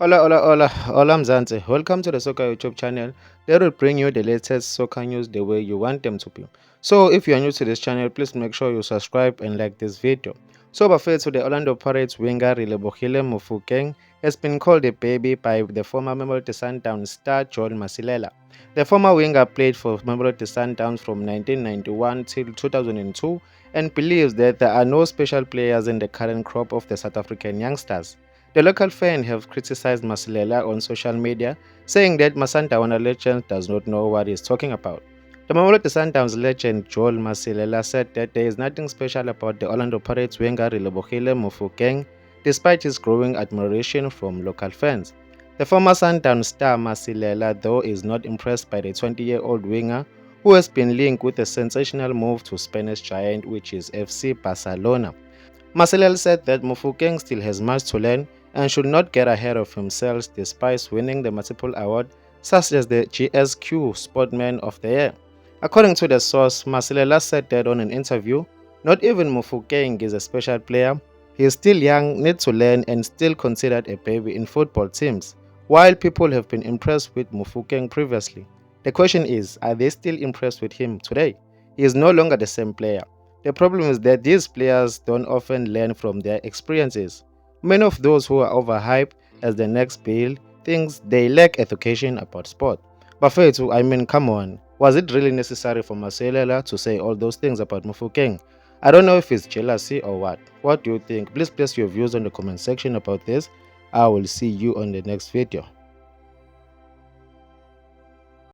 Hola Mzansi. Welcome to the Soccer YouTube channel. They will bring you the latest soccer news the way you want them to be. So if you are new to this channel, please make sure you subscribe and like this video. So Bafethu, the Orlando Pirates winger Relebohile Mofokeng has been called a baby by the former Mamelodi Sundowns star Joel Masilela. The former winger played for Mamelodi Sundowns from 1991 till 2002 and believes that there are no special players in the current crop of the South African youngsters. The local fans have criticized Masilela on social media, saying that Masandawana legend does not know what he's talking about. The Mamelodi Sundowns legend Joel Masilela said that there is nothing special about the Orlando Pirates winger Relebohile Mofokeng, despite his growing admiration from local fans. The former Sundowns star Masilela, though, is not impressed by the 20-year-old winger, who has been linked with a sensational move to Spanish giant, which is FC Barcelona. Marcel said that Mofokeng still has much to learn and should not get ahead of himself despite winning the multiple awards such as the GSQ Sportman of the Year. According to the source, Marcelo said that on an interview, not even Mofokeng is a special player. He is still young, needs to learn and still considered a baby in football teams, while people have been impressed with Mofokeng previously. The question is, are they still impressed with him today? He is no longer the same player. The problem is that these players don't often learn from their experiences. Many of those who are overhyped as the next Bill thinks they lack education about sport. But Fethu, I mean, come on. Was it really necessary for Marcelo to say all those things about Mofokeng? I don't know if it's jealousy or what. What do you think? Please place your views on the comment section about this. I will see you on the next video.